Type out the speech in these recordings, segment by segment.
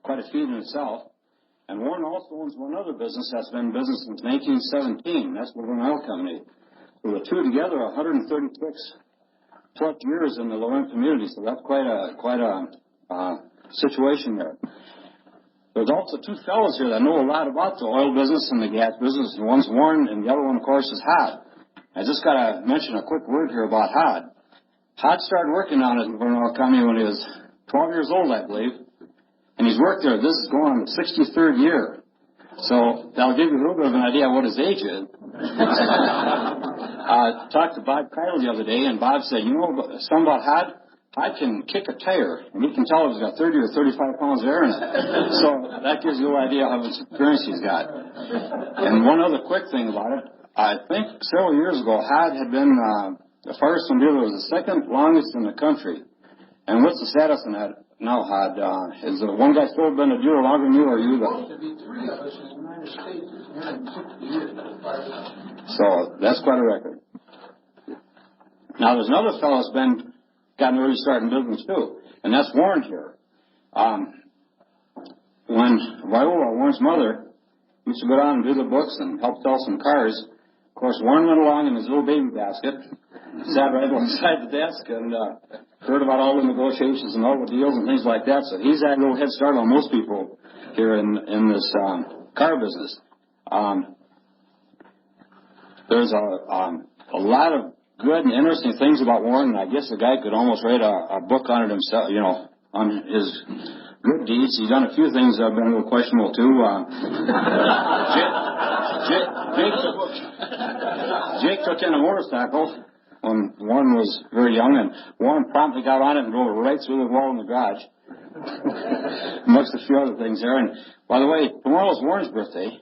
quite a feat in itself. And Warren also owns one other business that's been in business since 1917. That's Laverne Oil Company. So the two together, 136 plus years in the Laverne community. So that's quite a situation there. There's also two fellows here that know a lot about the oil business and the gas business. And one's Warren, and the other one, of course, is Hod. I just got to mention a quick word here about Hod. Hod started working on it in Laverne Oil Company when he was 12 years old, I believe. And he's worked there. This is going on the 63rd year. So that'll give you a little bit of an idea what his age is. I talked to Bob Kyle the other day, and Bob said, you know something about Hod? Hod can kick a tire, and you can tell if he's got 30 or 35 pounds of air in it. So that gives you an idea how much experience he's got. And one other quick thing about it, I think several years ago, Hod had been, the Firestone dealer was the second longest in the country. And what's the status on that now, Hod? Is the one guy still been a dealer longer than you, or are you the... To be three of us in the United States is 160 years. So that's quite a record. Now there's another fellow that's gotten ready to start in business too, and that's Warren here. When Viola, Warren's mother, used to go down and do the books and help sell some cars, of course Warren went along in his little baby basket, sat right alongside the desk, and heard about all the negotiations and all the deals and things like that. So he's had a little head start on most people here in this car business. There's a lot of good and interesting things about Warren, and I guess the guy could almost write a book on it himself, you know, on his good deeds. He's done a few things that have been a little questionable, too. Jake took in a motorcycle when Warren was very young, and Warren promptly got on it and drove it right through the wall in the garage, amongst a few other things there. And, by the way, tomorrow's Warren's birthday,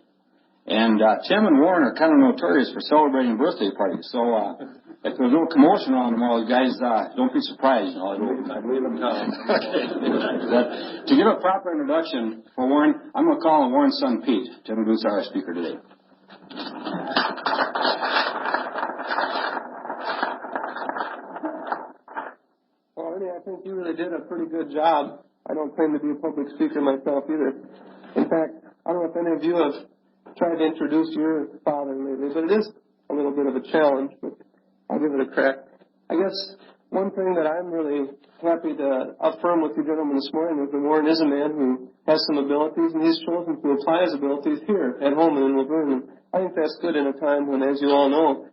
and Tim and Warren are kind of notorious for celebrating birthday parties. So if there's a little commotion around tomorrow, guys, don't be surprised. You know, I believe them coming. But to give a proper introduction for Warren, I'm going to call on Warren's son, Pete, to introduce our speaker today. Well, Indy, I think you really did a pretty good job. I don't claim to be a public speaker myself either. In fact, I don't know if any of you have tried to introduce your father lately, but it is a little bit of a challenge, but I'll give it a crack. I guess one thing that I'm really happy to affirm with you gentlemen this morning is that Warren is a man who has some abilities, and he's chosen to apply his abilities here at home and in Laverne. And I think that's good in a time when, as you all know,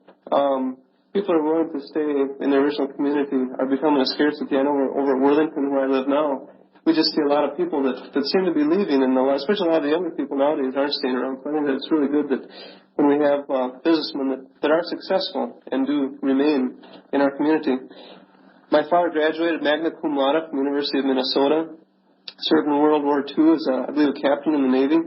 people are willing to stay in their original community are becoming a scarcity. I know over at Worthington, where I live now, we just see a lot of people that seem to be leaving, and especially a lot of the younger people nowadays aren't staying around. So I think that it's really good that when we have businessmen that are successful and do remain in our community. My father graduated magna cum laude from the University of Minnesota, served in World War II as, I believe, a captain in the Navy.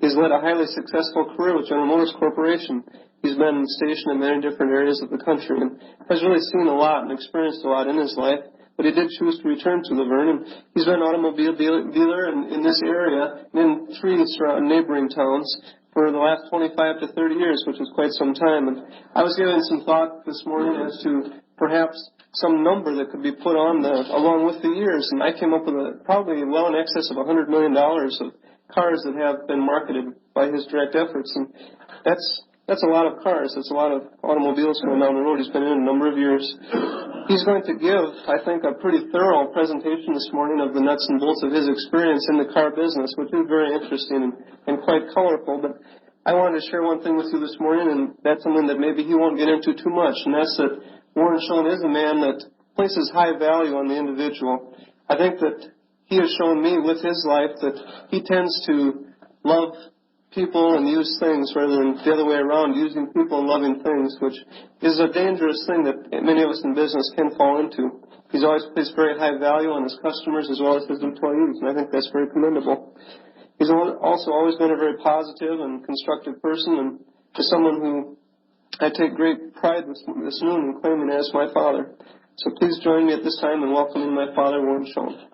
He's led a highly successful career with General Motors Corporation. He's been stationed in many different areas of the country and has really seen a lot and experienced a lot in his life. But he did choose to return to Laverne, and he's been an automobile dealer in this area and in 3 neighboring towns for the last 25 to 30 years, which is quite some time. And I was giving some thought this morning as to perhaps some number that could be put on along with the years, and I came up with probably well in excess of $100 million of cars that have been marketed by his direct efforts, and that's a lot of cars. That's a lot of automobiles going down the road. He's been in a number of years. He's going to give, I think, a pretty thorough presentation this morning of the nuts and bolts of his experience in the car business, which is very interesting and quite colorful. But I wanted to share one thing with you this morning, and that's something that maybe he won't get into too much, and that's that Warren Schoon is a man that places high value on the individual. I think that he has shown me with his life that he tends to love people and use things rather than the other way around, using people and loving things, which is a dangerous thing that many of us in business can fall into. He's always placed very high value on his customers as well as his employees, and I think that's very commendable. He's also always been a very positive and constructive person, and is someone who I take great pride this noon in claiming as my father. So please join me at this time in welcoming my father, Warren Schoon.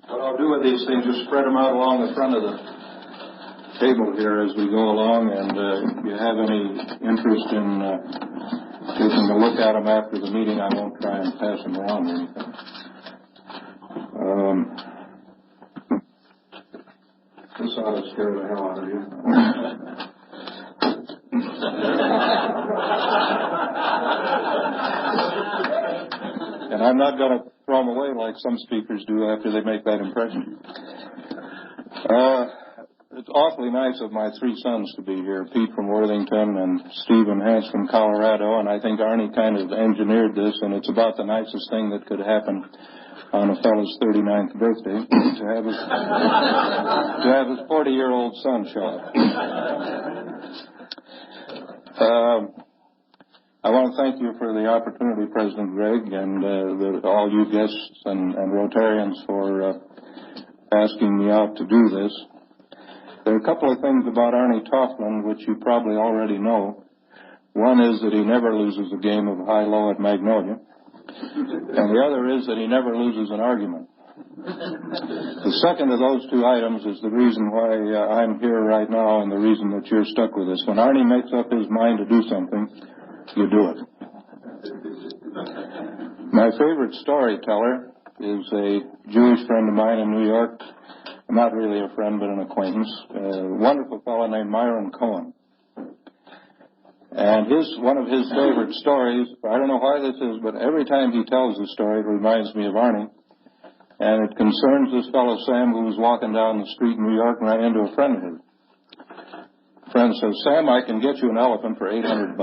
What I'll do with these things is spread them out along the front of the table here as we go along, and if you have any interest in taking a look at them after the meeting, I won't try and pass them around or anything. This ought to scare the hell out of you. And I'm not going to throw them away like some speakers do after they make that impression. It's awfully nice of my three sons to be here, Pete from Worthington and Steve and Hans from Colorado, and I think Arnie kind of engineered this, and it's about the nicest thing that could happen on a fellow's 39th birthday, to have his 40-year-old son show up. I want to thank you for the opportunity, President Gregg, and all you guests and Rotarians for asking me out to do this. There are a couple of things about Arnie Tofflin which you probably already know. One is that he never loses a game of high-low at Magnolia. And the other is that he never loses an argument. The second of those two items is the reason why I'm here right now and the reason that you're stuck with us. When Arnie makes up his mind to do something, you do it. My favorite storyteller is a Jewish friend of mine in New York. Not really a friend, but an acquaintance. A wonderful fellow named Myron Cohen. And one of his favorite stories, I don't know why this is, but every time he tells the story, it reminds me of Arnie. And it concerns this fellow Sam who was walking down the street in New York and ran into a friend of his. The friend says, "Sam, I can get you an elephant for $800.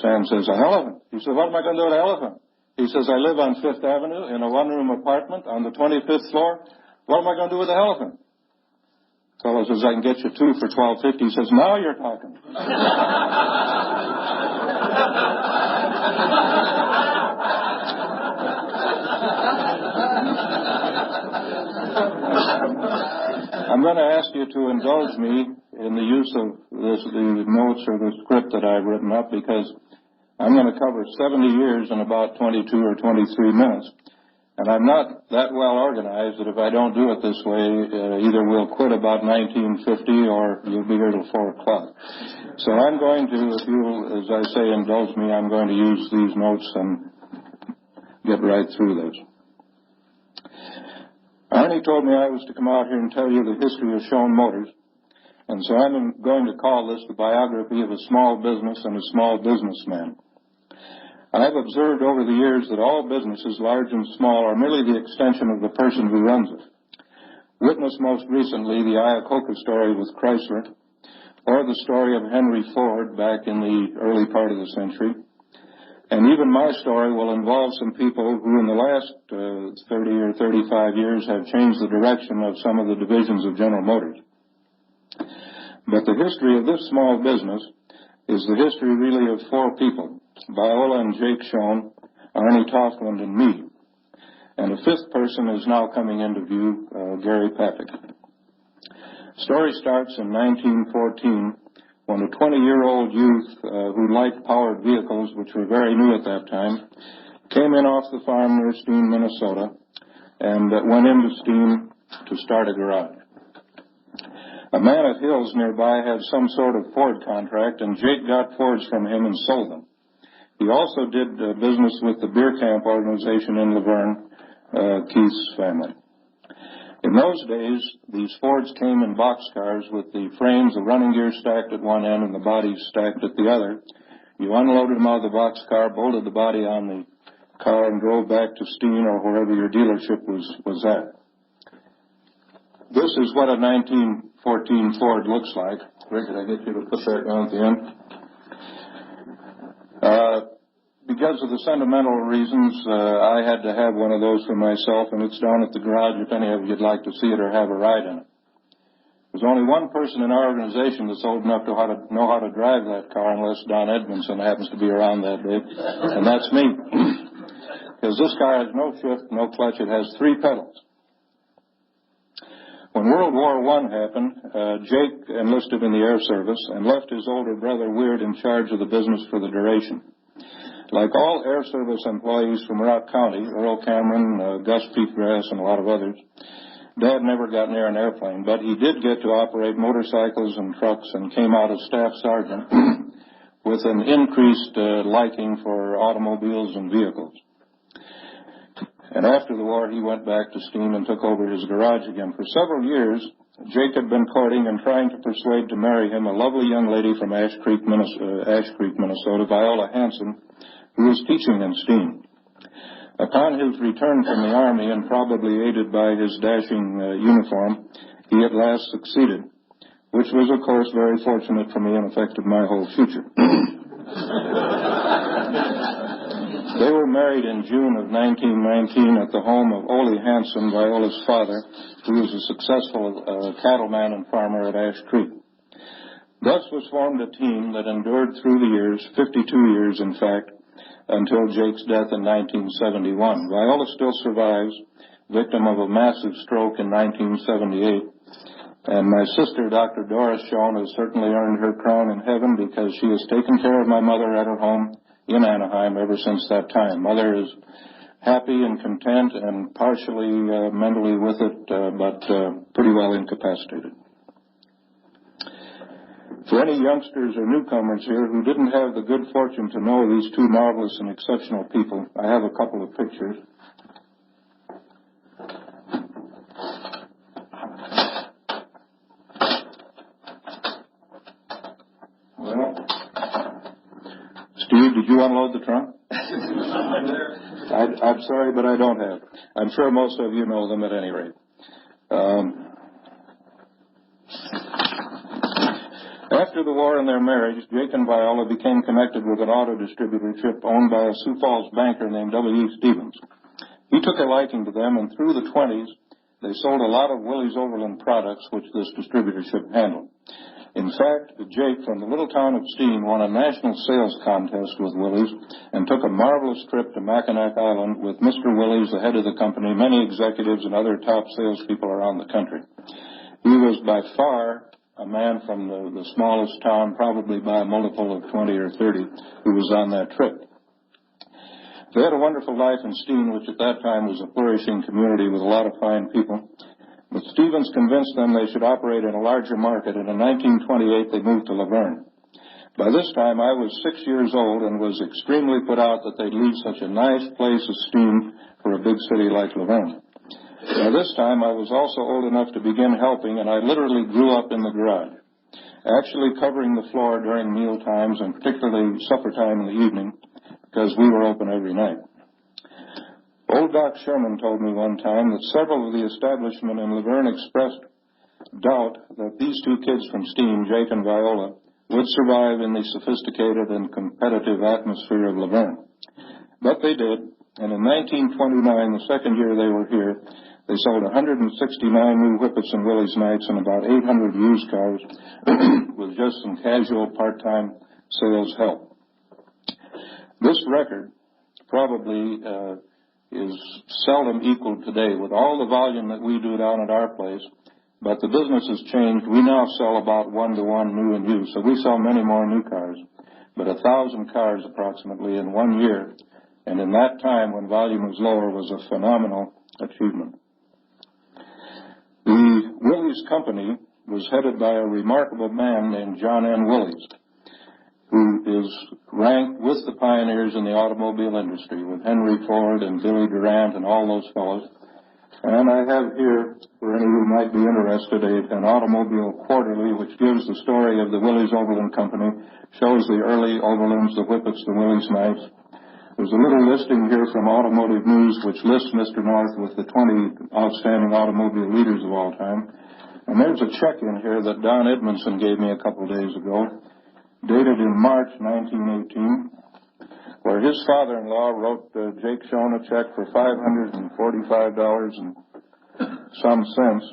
Sam says, "An elephant?" He says, "What am I going to do with an elephant?" He says, "I live on Fifth Avenue in a one-room apartment on the 25th floor. What am I going to do with the elephant?" The fellow says, "I can get you two for $12.50. He says, "Now you're talking." I'm going to ask you to indulge me in the use of the notes or the script that I've written up, because I'm going to cover 70 years in about 22 or 23 minutes. And I'm not that well organized that if I don't do it this way, either we'll quit about 1950 or you'll be here till 4 o'clock. So I'm going to, if you'll, as I say, indulge me, I'm going to use these notes and get right through this. Arnie told me I was to come out here and tell you the history of Schoon Motors. And so I'm going to call this the biography of a small business and a small businessman. I've observed over the years that all businesses, large and small, are merely the extension of the person who runs it. Witness most recently the Iacocca story with Chrysler, or the story of Henry Ford back in the early part of the century. And even my story will involve some people who in the last 30 or 35 years have changed the direction of some of the divisions of General Motors. But the history of this small business is the history really of 4 people, Viola and Jake Schoon, Arnie Tofflin, and me. And a 5th person is now coming into view, Gary Papik. Story starts in 1914 when a 20-year-old youth who liked powered vehicles, which were very new at that time, came in off the farm near Schoon, Minnesota, and went into Schoon to start a garage. A man at Hills nearby had some sort of Ford contract, and Jake got Fords from him and sold them. He also did business with the beer camp organization in Laverne, Keith's family. In those days, these Fords came in boxcars with the frames, the running gear stacked at one end and the bodies stacked at the other. You unloaded them out of the boxcar, bolted the body on the car, and drove back to Steen or wherever your dealership was at. This is what a 1914 Ford looks like. Rick, did I get you to put that down at the end? Because of the sentimental reasons, I had to have one of those for myself, and it's down at the garage if any of you'd like to see it or have a ride in it. There's only one person in our organization that's old enough to know how to drive that car, unless Don Edmondson happens to be around that day, and that's me. Because this car has no shift, no clutch, it has 3 pedals. When World War I happened, Jake enlisted in the Air Service and left his older brother Weird in charge of the business for the duration. Like all Air Service employees from Rock County, Earl Cameron, Gus Peatgrass, and a lot of others, Dad never got near an airplane, but he did get to operate motorcycles and trucks and came out as staff sergeant with an increased liking for automobiles and vehicles. And after the war, he went back to Schoon and took over his garage again. For several years, Jake had been courting and trying to persuade to marry him a lovely young lady from Ash Creek, Minnesota, Viola Hanson, who was teaching in Schoon. Upon his return from the Army, and probably aided by his dashing uniform, he at last succeeded, which was, of course, very fortunate for me and affected my whole future. They were married in June of 1919 at the home of Ole Hansen, Viola's father, who was a successful cattleman and farmer at Ash Creek. Thus was formed a team that endured through the years, 52 years in fact, until Jake's death in 1971. Viola still survives, victim of a massive stroke in 1978. And my sister, Dr. Doris Schoon, has certainly earned her crown in heaven because she has taken care of my mother at her home in Anaheim ever since that time. Mother is happy and content and partially mentally with it, but pretty well incapacitated. For any youngsters or newcomers here who didn't have the good fortune to know these two marvelous and exceptional people, I have a couple of pictures. Well, Steve, did you unload the trunk? I'm sorry, but I don't have. I'm sure most of you know them at any rate. After the war and their marriage, Jake and Viola became connected with an auto distributorship owned by a Sioux Falls banker named W. Stevens. He took a liking to them, and through the 20s, they sold a lot of Willys Overland products, which this distributorship handled. In fact, Jake from the little town of Steen won a national sales contest with Willys and took a marvelous trip to Mackinac Island with Mr. Willys, the head of the company, many executives, and other top salespeople around the country. He was by far a man from the smallest town, probably by a multiple of 20 or 30, who was on that trip. They had a wonderful life in Steen, which at that time was a flourishing community with a lot of fine people. But Stevens convinced them they should operate in a larger market, and in 1928 they moved to Laverne. By this time I was 6 years old and was extremely put out that they'd leave such a nice place as Steen for a big city like Laverne. By this time, I was also old enough to begin helping, and I literally grew up in the garage, actually covering the floor during meal times and particularly supper time in the evening, because we were open every night. Old Doc Sherman told me one time that several of the establishment in Laverne expressed doubt that these two kids from Steen, Jake and Viola, would survive in the sophisticated and competitive atmosphere of Laverne. But they did, and in 1929, the second year they were here, they sold 169 new Whippets and Willys nights and about 800 used cars with just some casual part-time sales help. This record probably is seldom equaled today with all the volume that we do down at our place, but the business has changed. We now sell about 1-to-1 new and used, so we sell many more new cars, but 1,000 cars approximately in 1 year, and in that time when volume was lower was a phenomenal achievement. The Willys Company was headed by a remarkable man named John N. Willys, who is ranked with the pioneers in the automobile industry, with Henry Ford and Billy Durant and all those fellows. And I have here, for any who might be interested, an automobile quarterly which gives the story of the Willys Overland Company, shows the early Overlands, the Whippets, the Willys Knights. There's a little listing here from Automotive News which lists Mr. North with the 20 outstanding automobile leaders of all time. And there's a check in here that Don Edmondson gave me a couple days ago, dated in March 1918, where his father-in-law wrote Jake Schoon a check for $545 and some cents,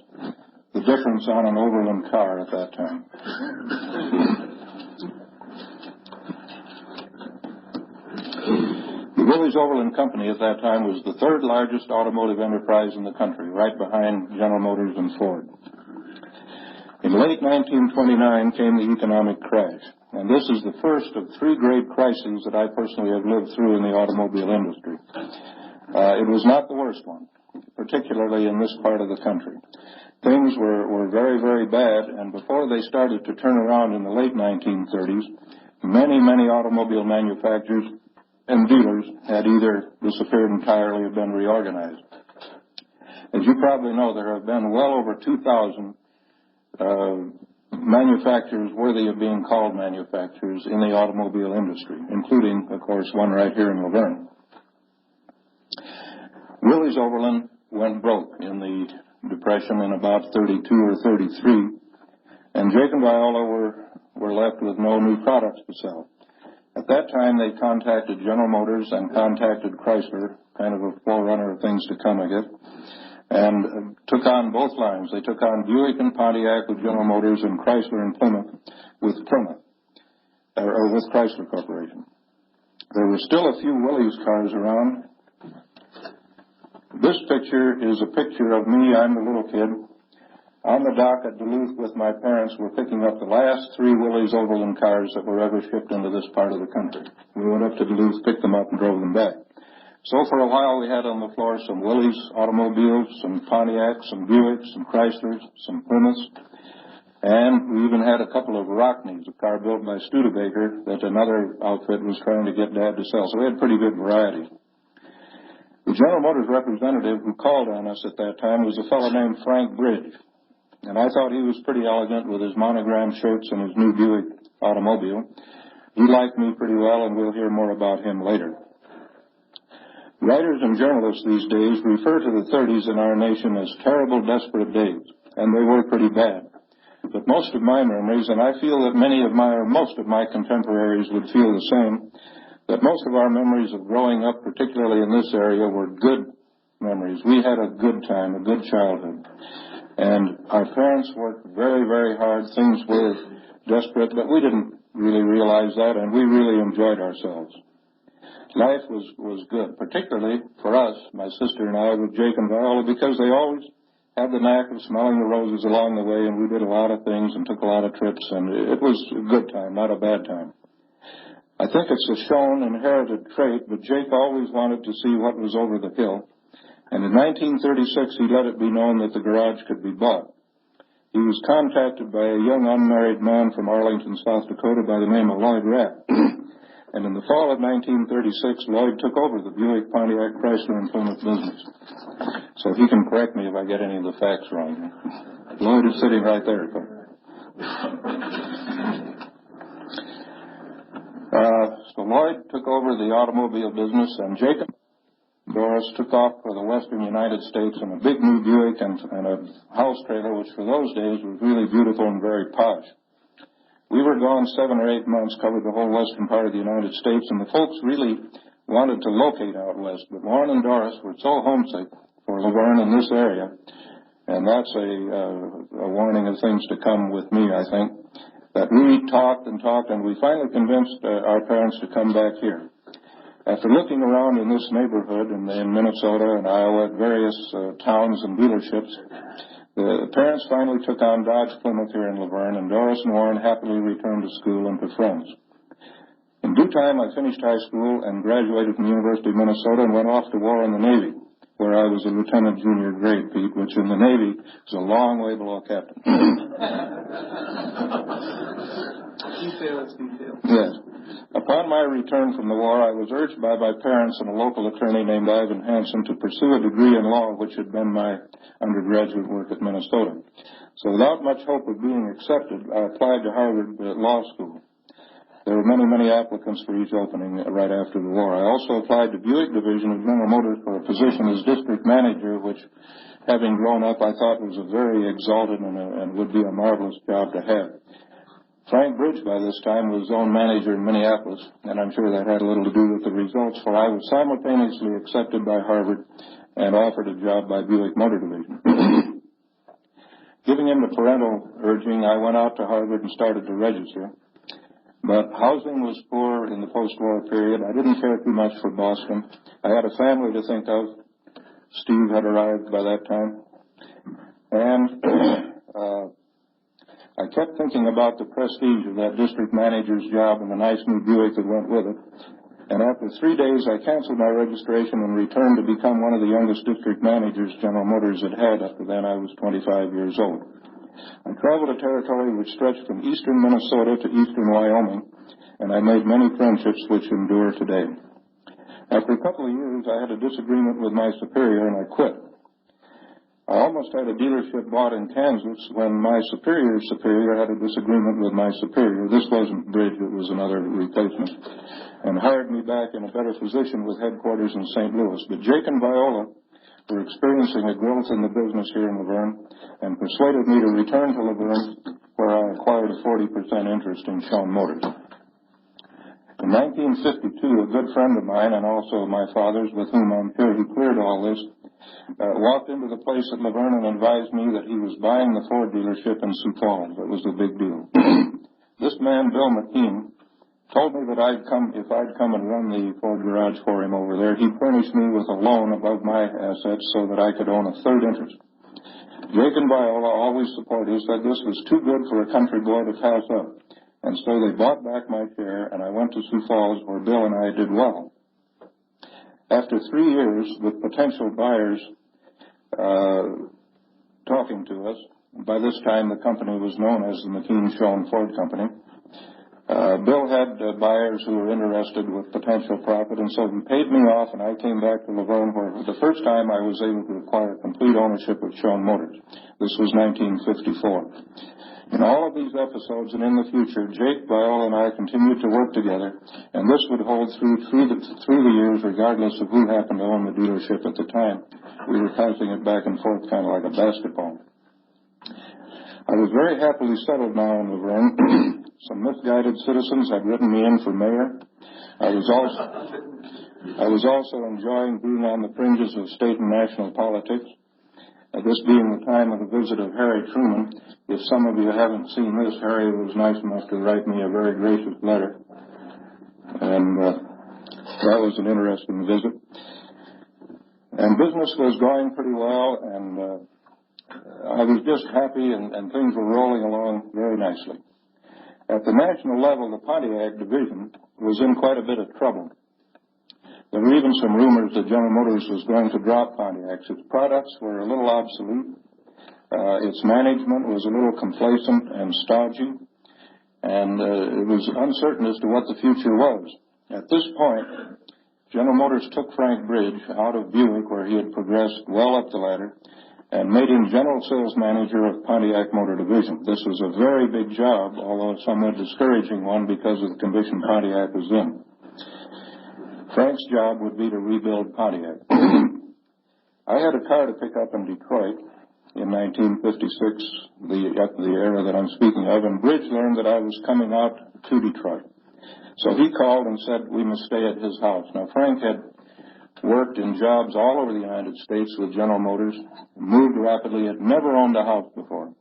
the difference on an Overland car at that time. The Willys Overland Company at that time was the third largest automotive enterprise in the country, right behind General Motors and Ford. In late 1929 came the economic crash, and this is the first of 3 great crises that I personally have lived through in the automobile industry. It was not the worst one. particularly in this part of the country. Things were very, very bad, and before they started to turn around in the late 1930s, many, many automobile manufacturers and dealers had either disappeared entirely or been reorganized. As you probably know, there have been well over 2,000 manufacturers worthy of being called manufacturers in the automobile industry, including, of course, one right here in Laverne. Willys Overland went broke in the Depression in about 32 or 33, and Jake and Viola were left with no new products to sell. At that time, they contacted General Motors and contacted Chrysler, kind of a forerunner of things to come, I guess, and took on both lines. They took on Buick and Pontiac with General Motors and Chrysler and Plymouth with Chrysler Corporation. There were still a few Willys cars around. This picture is a picture of me. I'm the little kid. On the dock at Duluth with my parents, we're picking up the last 3 Willys Overland cars that were ever shipped into this part of the country. We went up to Duluth, picked them up, and drove them back. So for a while we had on the floor some Willys automobiles, some Pontiacs, some Buicks, some Chryslers, some Plymouths, and we even had a couple of Rockneys, a car built by Studebaker that another outfit was trying to get Dad to sell. So we had pretty good variety. The General Motors representative who called on us at that time was a fellow named Frank Bridge, and I thought he was pretty elegant with his monogram shirts and his new Buick automobile. He liked me pretty well, and we'll hear more about him later. Writers and journalists these days refer to the 30s in our nation as terrible, desperate days, and they were pretty bad. But most of my memories, and I feel that most of my contemporaries would feel the same, that most of our memories of growing up, particularly in this area, were good memories. We had a good time, a good childhood. And our parents worked very, very hard. Things were desperate, but we didn't really realize that, and we really enjoyed ourselves. Life was good, particularly for us, my sister and I, with Jake and Viola, because they always had the knack of smelling the roses along the way, and we did a lot of things and took a lot of trips, and it was a good time, not a bad time. I think it's a shown, inherited trait, but Jake always wanted to see what was over the hill. And in 1936, he let it be known that the garage could be bought. He was contacted by a young unmarried man from Arlington, South Dakota by the name of Lloyd Rapp. And in the fall of 1936, Lloyd took over the Buick, Pontiac, Chrysler, and Plymouth business. So he can correct me if I get any of the facts wrong. Lloyd is sitting right there. So Lloyd took over the automobile business, and Jacob Doris took off for the western United States in a big new Buick and a house trailer, which for those days was really beautiful and very posh. We were gone 7 or 8 months, covered the whole western part of the United States, and the folks really wanted to locate out west. But Warren and Doris were so homesick for Laverne in this area, and that's a warning of things to come with me, I think, that we talked, and we finally convinced our parents to come back here. After looking around in this neighborhood in Minnesota and Iowa at various towns and dealerships, the parents finally took on Dodge Plymouth here in Laverne, and Doris and Warren happily returned to school and to friends. In due time, I finished high school and graduated from the University of Minnesota and went off to war in the Navy, where I was a lieutenant junior grade, Pete, which in the Navy is a long way below captain. Details. Yes. Upon my return from the war, I was urged by my parents and a local attorney named Ivan Hansen to pursue a degree in law, which had been my undergraduate work at Minnesota. So without much hope of being accepted, I applied to Harvard Law School. There were many, many applicants for each opening right after the war. I also applied to Buick Division of General Motors for a position as district manager, which, having grown up, I thought was a very exalted and would be a marvelous job to have. Frank Bridge, by this time, was zone manager in Minneapolis, and I'm sure that had a little to do with the results, for I was simultaneously accepted by Harvard and offered a job by Buick Motor Division. Giving in to parental urging, I went out to Harvard and started to register. But housing was poor in the post-war period. I didn't care too much for Boston. I had a family to think of. Steve had arrived by that time. And I kept thinking about the prestige of that district manager's job and the nice new Buick that went with it. And after 3 days, I canceled my registration and returned to become one of the youngest district managers General Motors had had. Up to then, I was 25 years old. I traveled a territory which stretched from eastern Minnesota to eastern Wyoming, and I made many friendships which endure today. After a couple of years, I had a disagreement with my superior, and I quit. I almost had a dealership bought in Kansas when my superior's superior had a disagreement with my superior. This wasn't Bridge, it was another replacement, and hired me back in a better position with headquarters in St. Louis. But Jake and Viola were experiencing a growth in the business here in Laverne and persuaded me to return to Laverne, where I acquired a 40% interest in Schoon Motors. In 1952, a good friend of mine and also my father's, with whom I'm sure he cleared all this, walked into the place at Laverne and advised me that he was buying the Ford dealership in Sioux Falls. It was a big deal. This man, Bill McKean, told me that if I'd come and run the Ford garage for him over there, he'd furnish me with a loan above my assets so that I could own a third interest. Jake and Viola, always supporters, said this was too good for a country boy to pass up. And so they bought back my share, and I went to Sioux Falls, where Bill and I did well. After 3 years, with potential buyers talking to us, by this time the company was known as the McKean-Schoen Ford Company, Bill had buyers who were interested with potential profit, and so he paid me off, and I came back to Laverne, where for the first time I was able to acquire complete ownership of Schoen Motors. This was 1954. In all of these episodes and in the future, Jake, Viola, and I continued to work together, and this would hold through the years regardless of who happened to own the dealership at the time. We were passing it back and forth kind of like a basketball. I was very happily settled now in Laverne. Some misguided citizens had written me in for mayor. I was also enjoying being on the fringes of state and national politics. This being the time of the visit of Harry Truman. If some of you haven't seen this, Harry was nice enough to write me a very gracious letter. And that was an interesting visit. And business was going pretty well, and I was just happy, and things were rolling along very nicely. At the national level, the Pontiac division was in quite a bit of trouble. There were even some rumors that General Motors was going to drop Pontiacs. Its products were a little obsolete. Its management was a little complacent and stodgy, and it was uncertain as to what the future was. At this point, General Motors took Frank Bridge out of Buick, where he had progressed well up the ladder, and made him general sales manager of Pontiac Motor Division. This was a very big job, although a somewhat discouraging one because of the condition Pontiac was in. Frank's job would be to rebuild Pontiac. I had a car to pick up in Detroit in 1956, the era that I'm speaking of, and Bridge learned that I was coming out to Detroit. So he called and said we must stay at his house. Now, Frank had worked in jobs all over the United States with General Motors, moved rapidly, had never owned a house before.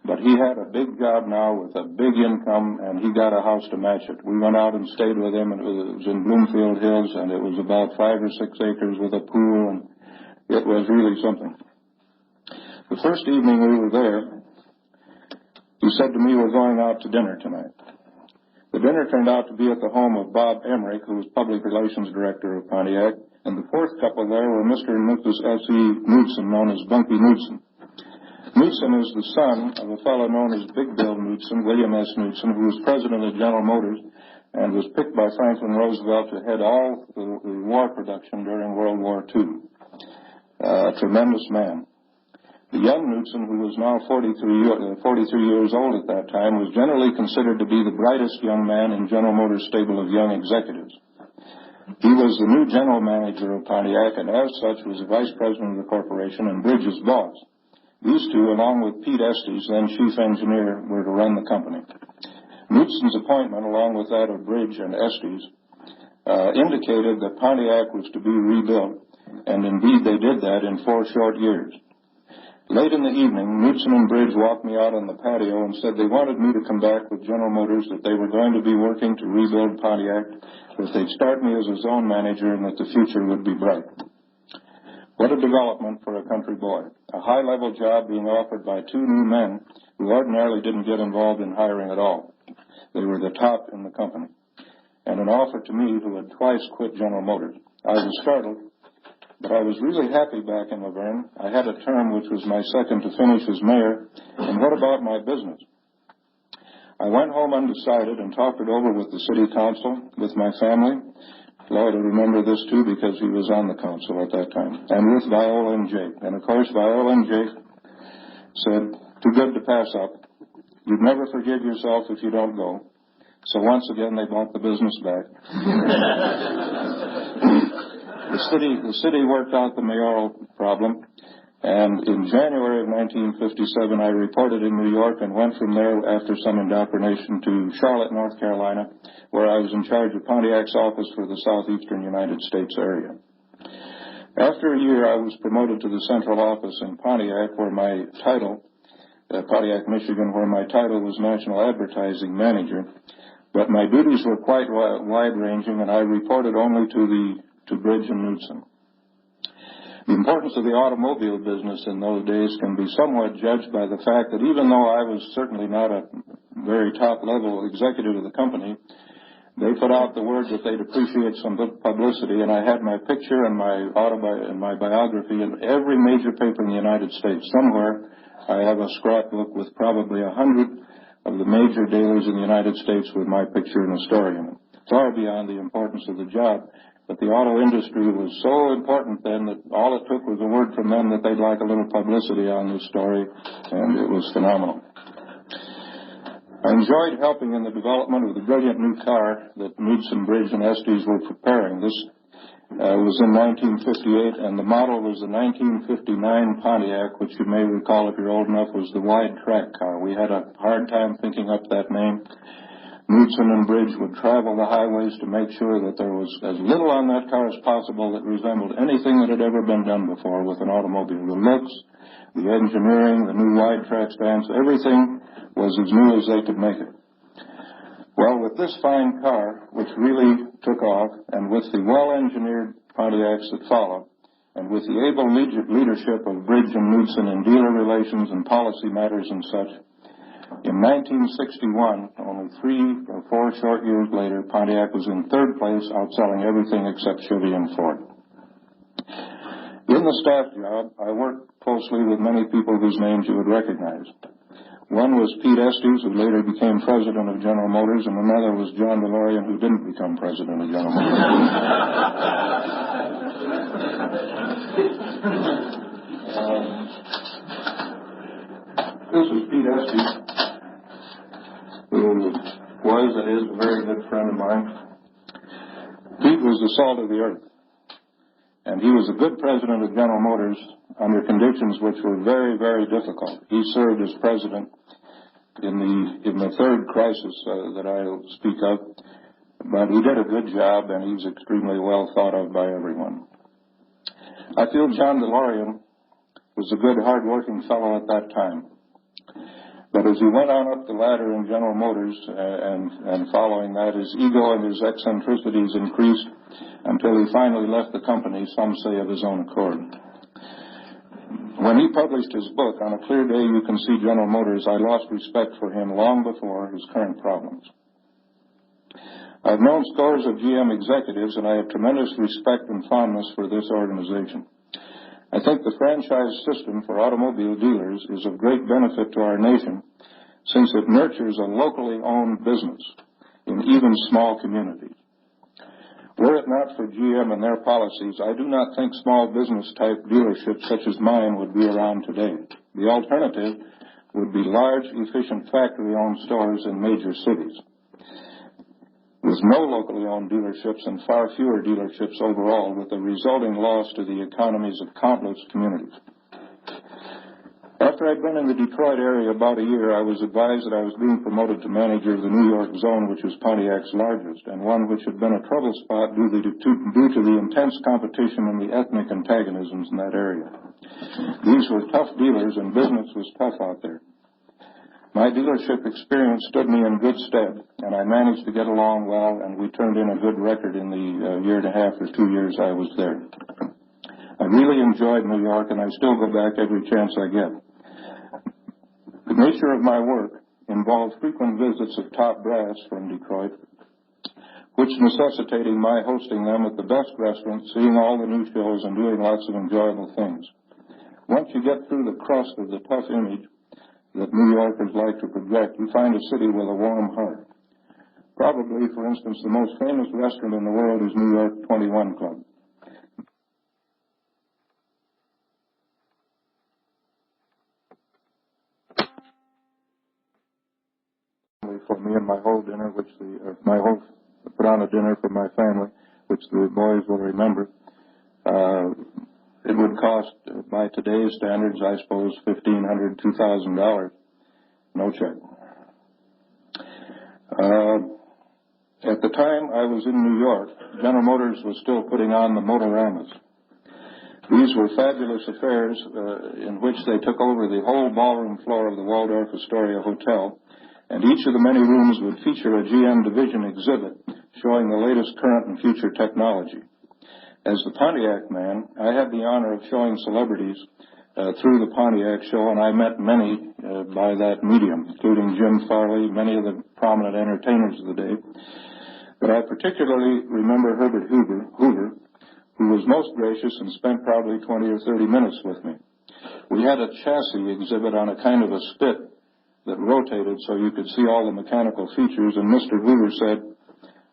But he had a big job now with a big income, and he got a house to match it. We went out and stayed with him, and it was in Bloomfield Hills, and it was about 5 or 6 acres with a pool, and it was really something. The first evening we were there, he said to me, we're going out to dinner tonight. The dinner turned out to be at the home of Bob Emmerich, who was Public Relations Director of Pontiac, and the fourth couple there were Mr. and Mrs. S.E. Knudsen, known as Bunky Knudsen. Knudsen is the son of a fellow known as Big Bill Knudsen, William S. Knudsen, who was president of General Motors and was picked by Franklin Roosevelt to head all the war production during World War II. A tremendous man. The young Knudsen, who was now 43 years old at that time, was generally considered to be the brightest young man in General Motors' stable of young executives. He was the new general manager of Pontiac, and as such was the vice president of the corporation and Bridge's boss. These two, along with Pete Estes, then chief engineer, were to run the company. Knudsen's appointment, along with that of Bridge and Estes, indicated that Pontiac was to be rebuilt, and indeed they did that in 4 short years. Late in the evening, Knudsen and Bridge walked me out on the patio and said they wanted me to come back with General Motors, that they were going to be working to rebuild Pontiac, that they'd start me as a zone manager, and that the future would be bright. What a development for a country boy. A high-level job being offered by 2 new men who ordinarily didn't get involved in hiring at all. They were the top in the company. and an offer to me who had twice quit General Motors. I was startled, but I was really happy back in Laverne. I had a term which was my second to finish as mayor, and what about my business? I went home undecided and talked it over with the city council, with my family. Lloyd will remember this too because he was on the council at that time, and with Viola and Jake. And of course, Viola and Jake said, too good to pass up. You'd never forgive yourself if you don't go. So once again, they bought the business back. The city worked out the mayoral problem, and in January of 1957, I reported in New York and went from there after some indoctrination to Charlotte, North Carolina, where I was in charge of Pontiac's office for the southeastern United States area. After a year, I was promoted to the central office in Pontiac, where my title, Pontiac, Michigan, where my title was National Advertising Manager, but my duties were quite wide-ranging, and I reported only to Bridge and Knudsen. The importance of the automobile business in those days can be somewhat judged by the fact that even though I was certainly not a very top-level executive of the company, they put out the word that they'd appreciate some publicity, and I had my picture and my biography in every major paper in the United States. Somewhere I have a scrapbook with probably 100 of the major dailies in the United States with my picture and a story in it. Far beyond the importance of the job. But the auto industry was so important then that all it took was a word from them that they'd like a little publicity on this story, and it was phenomenal. I enjoyed helping in the development of the brilliant new car that Knudsen, Bridge, and Estes were preparing. This was in 1958, and the model was the 1959 Pontiac, which you may recall if you're old enough was the wide track car. We had a hard time thinking up that name. Knudsen and Bridge would travel the highways to make sure that there was as little on that car as possible that resembled anything that had ever been done before with an automobile. The looks, the engineering, the new wide track stands, everything was as new as they could make it. Well, with this fine car, which really took off, and with the well-engineered Pontiacs that followed, and with the able leadership of Bridge and Knudsen in dealer relations and policy matters and such, in 1961, only 3 or 4 short years later, Pontiac was in third place, outselling everything except Chevy and Ford. In the staff job, I worked closely with many people whose names you would recognize. One was Pete Estes, who later became president of General Motors, and another was John DeLorean, who didn't become president of General Motors. This is Pete Estes, who was and is a very good friend of mine. Pete was the salt of the earth, and he was a good president of General Motors under conditions which were very, very difficult. He served as president in the third crisis that I'll speak of, but he did a good job, and he was extremely well thought of by everyone. I feel John DeLorean was a good, hard-working fellow at that time. But as he went on up the ladder in General Motors and following that, his ego and his eccentricities increased until he finally left the company, some say of his own accord. When he published his book, On a Clear Day You Can See General Motors, I lost respect for him long before his current problems. I've known scores of GM executives, and I have tremendous respect and fondness for this organization. I think the franchise system for automobile dealers is of great benefit to our nation since it nurtures a locally owned business in even small communities. Were it not for GM and their policies, I do not think small business-type dealerships such as mine would be around today. The alternative would be large, efficient factory-owned stores in major cities, with no locally owned dealerships and far fewer dealerships overall, with the resulting loss to the economies of countless communities. After I'd been in the Detroit area about a year, I was advised that I was being promoted to manager of the New York zone, which was Pontiac's largest, and one which had been a trouble spot due to the intense competition and the ethnic antagonisms in that area. These were tough dealers, and business was tough out there. My dealership experience stood me in good stead, and I managed to get along well, and we turned in a good record in the year and a half or 2 years I was there. I really enjoyed New York, and I still go back every chance I get. The nature of my work involved frequent visits of top brass from Detroit, which necessitating my hosting them at the best restaurants, seeing all the new shows, and doing lots of enjoyable things. Once you get through the crust of the tough image that New Yorkers like to project, you find a city with a warm heart. Probably, for instance, the most famous restaurant in the world is New York 21 Club. For me and my whole dinner, put on a dinner for my family, which the boys will remember. It would cost, by today's standards, I suppose, $1,500, $2,000. No check. At the time I was in New York, General Motors was still putting on the Motoramas. These were fabulous affairs in which they took over the whole ballroom floor of the Waldorf Astoria Hotel, and each of the many rooms would feature a GM division exhibit showing the latest current and future technology. As the Pontiac man, I had the honor of showing celebrities through the Pontiac show, and I met many by that medium, including Jim Farley, many of the prominent entertainers of the day. But I particularly remember Herbert Hoover, who was most gracious and spent probably 20 or 30 minutes with me. We had a chassis exhibit on a kind of a spit that rotated so you could see all the mechanical features, and Mr. Hoover said,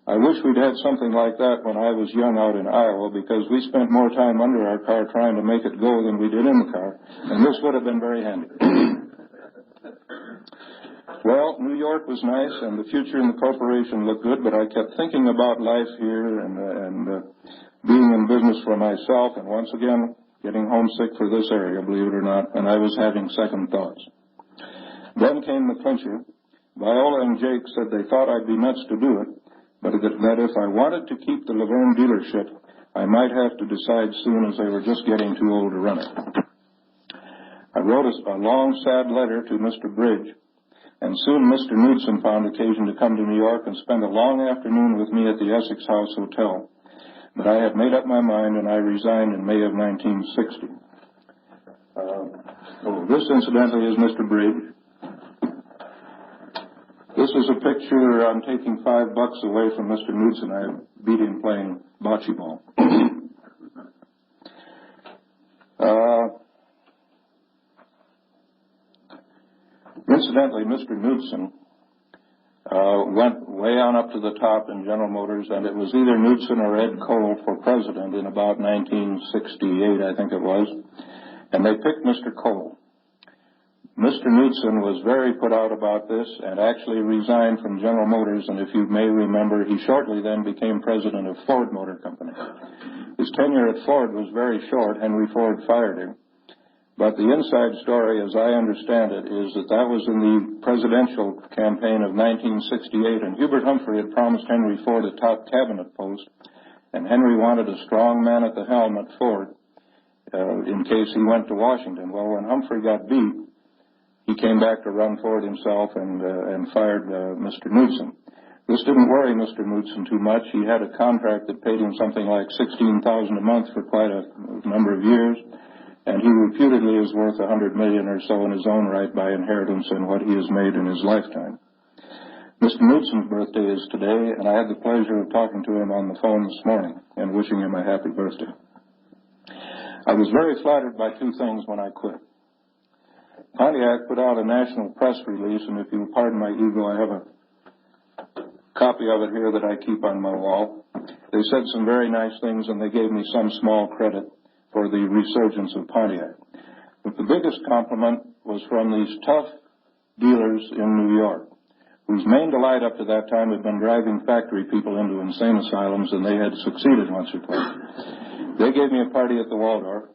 "I wish we'd had something like that when I was young out in Iowa, because we spent more time under our car trying to make it go than we did in the car, and this would have been very handy." Well, New York was nice, and the future in the corporation looked good, but I kept thinking about life here and being in business for myself, and once again getting homesick for this area, believe it or not, and I was having second thoughts. Then came the clincher. Viola and Jake said they thought I'd be nuts to do it, but that if I wanted to keep the Laverne dealership, I might have to decide soon, as they were just getting too old to run it. I wrote a long, sad letter to Mr. Bridge, and soon Mr. Knudsen found occasion to come to New York and spend a long afternoon with me at the Essex House Hotel. But I had made up my mind, and I resigned in May of 1960. This, incidentally, is Mr. Bridge. This is a picture I'm taking $5 away from Mr. Knudsen. I beat him playing bocce ball. Incidentally, Mr. Knudsen went way on up to the top in General Motors, and it was either Knudsen or Ed Cole for president in about 1968, I think it was, and they picked Mr. Cole. Mr. Knudsen was very put out about this and actually resigned from General Motors, and if you may remember, he shortly then became president of Ford Motor Company. His tenure at Ford was very short. Henry Ford fired him. But the inside story, as I understand it, is that was in the presidential campaign of 1968, and Hubert Humphrey had promised Henry Ford a top cabinet post, and Henry wanted a strong man at the helm at Ford in case he went to Washington. Well, when Humphrey got beat, he came back to run Ford himself and fired Mr. Knudsen. This didn't worry Mr. Knudsen too much. He had a contract that paid him something like $16,000 a month for quite a number of years, and he reputedly is worth $100 million or so in his own right by inheritance and what he has made in his lifetime. Mr. Knudsen's birthday is today, and I had the pleasure of talking to him on the phone this morning and wishing him a happy birthday. I was very flattered by two things when I quit. Pontiac put out a national press release, and if you'll pardon my ego, I have a copy of it here that I keep on my wall. They said some very nice things, and they gave me some small credit for the resurgence of Pontiac. But the biggest compliment was from these tough dealers in New York, whose main delight up to that time had been driving factory people into insane asylums, and they had succeeded once or twice. They gave me a party at the Waldorf,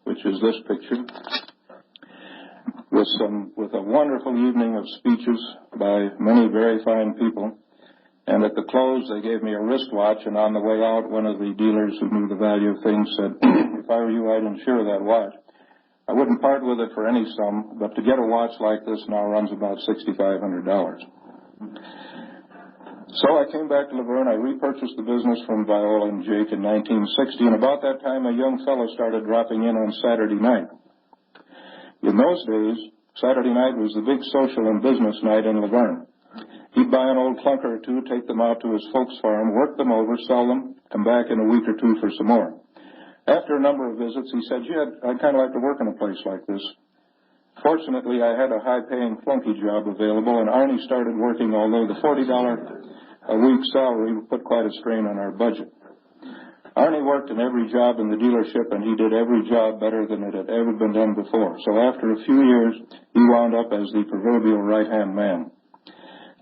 which is this picture, with a wonderful evening of speeches by many very fine people. And at the close, they gave me a wristwatch, and on the way out, one of the dealers who knew the value of things said, "If I were you, I'd insure that watch. I wouldn't part with it for any sum, but to get a watch like this now runs about $6,500. So I came back to Laverne. I repurchased the business from Viola and Jake in 1960, and about that time, a young fellow started dropping in on Saturday night. In those days, Saturday night was the big social and business night in Laverne. He'd buy an old clunker or two, take them out to his folks' farm, work them over, sell them, come back in a week or two for some more. After a number of visits, he said, "Gee, I'd kind of like to work in a place like this." Fortunately, I had a high-paying flunky job available, and Arnie started working, although the $40 a week salary put quite a strain on our budget. Arnie worked in every job in the dealership, and he did every job better than it had ever been done before. So after a few years, he wound up as the proverbial right-hand man.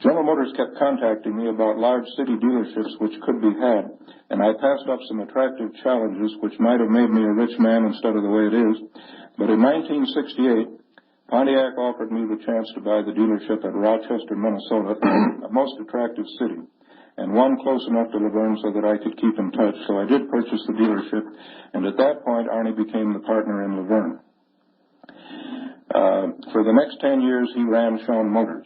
General Motors kept contacting me about large city dealerships which could be had, and I passed up some attractive challenges which might have made me a rich man instead of the way it is. But in 1968, Pontiac offered me the chance to buy the dealership at Rochester, Minnesota, a most attractive city, and one close enough to Laverne so that I could keep in touch. So I did purchase the dealership, and at that point, Arnie became the partner in Laverne. For the next 10 years, he ran Schoon Motors.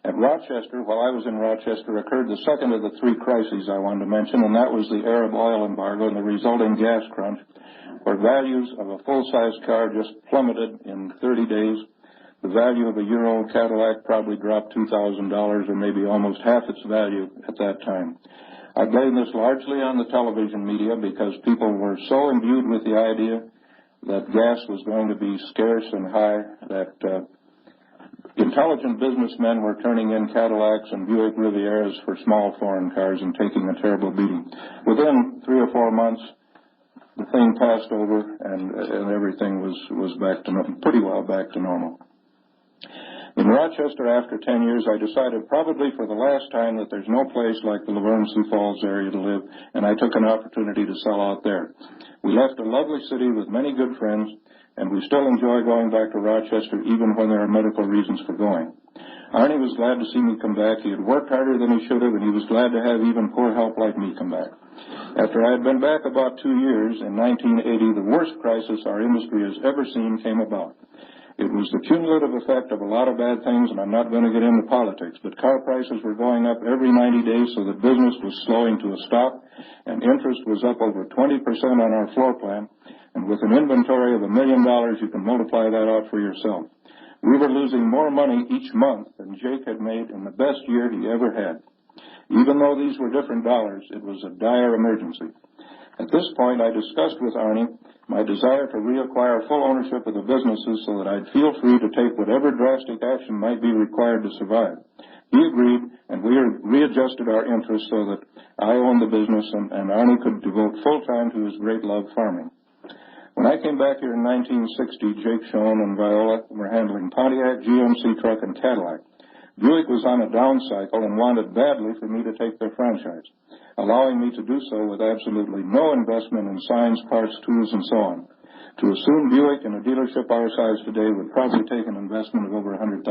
At Rochester, while I was in Rochester, occurred the second of the three crises I wanted to mention, and that was the Arab oil embargo and the resulting gas crunch, where values of a full-size car just plummeted in 30 days. The value of a year-old Cadillac probably dropped $2,000 or maybe almost half its value at that time. I blame this largely on the television media because people were so imbued with the idea that gas was going to be scarce and high that intelligent businessmen were turning in Cadillacs and Buick Rivieras for small foreign cars and taking a terrible beating. Within 3 or 4 months, the thing passed over and everything was back to pretty well back to normal. In Rochester, after 10 years, I decided probably for the last time that there's no place like the Laverne Sioux Falls area to live, and I took an opportunity to sell out there. We left a lovely city with many good friends, and we still enjoy going back to Rochester even when there are medical reasons for going. Arnie was glad to see me come back. He had worked harder than he should have, and he was glad to have even poor help like me come back. After I had been back about 2 years, in 1980, the worst crisis our industry has ever seen came about. It was the cumulative effect of a lot of bad things, and I'm not going to get into politics, but car prices were going up every 90 days, so that business was slowing to a stop, and interest was up over 20% on our floor plan. And with an inventory of $1 million, you can multiply that out for yourself. We were losing more money each month than Jake had made in the best year he ever had. Even though these were different dollars, it was a dire emergency. At this point, I discussed with Arnie my desire to reacquire full ownership of the businesses so that I'd feel free to take whatever drastic action might be required to survive. He agreed, and we readjusted our interests so that I owned the business and Arnie could devote full time to his great love farming. When I came back here in 1960, Jake Schoon and Viola were handling Pontiac, GMC truck, and Cadillac. Buick was on a down cycle and wanted badly for me to take their franchise, allowing me to do so with absolutely no investment in signs, parts, tools, and so on. To assume Buick in a dealership our size today would probably take an investment of over $100,000.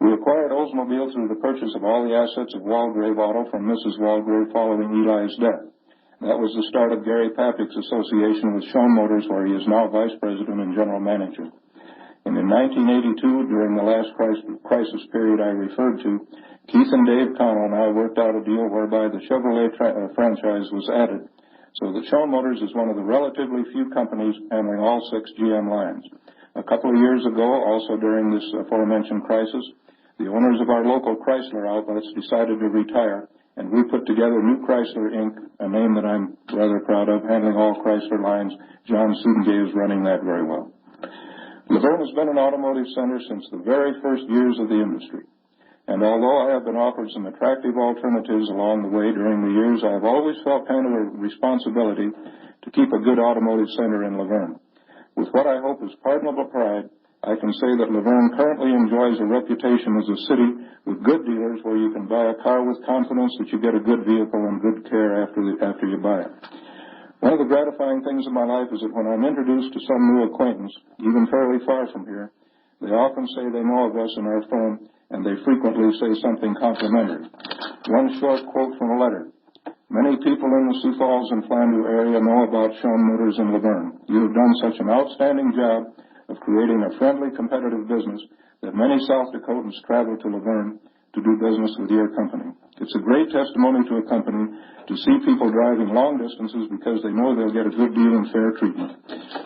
We acquired Oldsmobile through the purchase of all the assets of Walgrave Auto from Mrs. Walgrave following Eli's death. That was the start of Gary Papik's association with Schoon Motors, where he is now vice president and general manager. And in 1982, during the last crisis period I referred to, Keith and Dave Connell and I worked out a deal whereby the Chevrolet franchise was added, so that Schoon Motors is one of the relatively few companies handling all 6 GM lines. A couple of years ago, also during this aforementioned crisis, the owners of our local Chrysler outlets decided to retire, and we put together New Chrysler, Inc., a name that I'm rather proud of, handling all Chrysler lines. John Sudengay is running that very well. Laverne has been an automotive center since the very first years of the industry. And although I have been offered some attractive alternatives along the way during the years, I have always felt kind of a responsibility to keep a good automotive center in Laverne. With what I hope is pardonable pride, I can say that Laverne currently enjoys a reputation as a city with good dealers where you can buy a car with confidence that you get a good vehicle and good care after you buy it. One of the gratifying things in my life is that when I'm introduced to some new acquaintance, even fairly far from here, they often say they know of us in our firm, and they frequently say something complimentary. One short quote from a letter. Many people in the Sioux Falls and Flandreau area know about Schoon Motors in Laverne. You have done such an outstanding job of creating a friendly, competitive business that many South Dakotans travel to Laverne to do business with your company. It's a great testimony to a company to see people driving long distances because they know they'll get a good deal and fair treatment.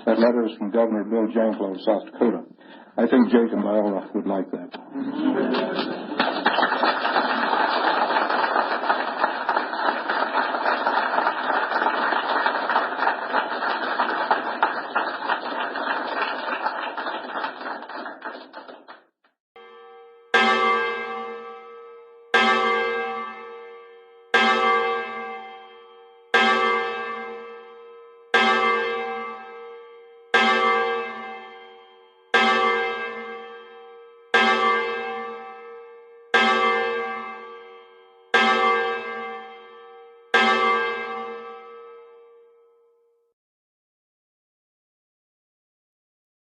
That letter is from Governor Bill Janklow of South Dakota. I think Jake and Viola would like that.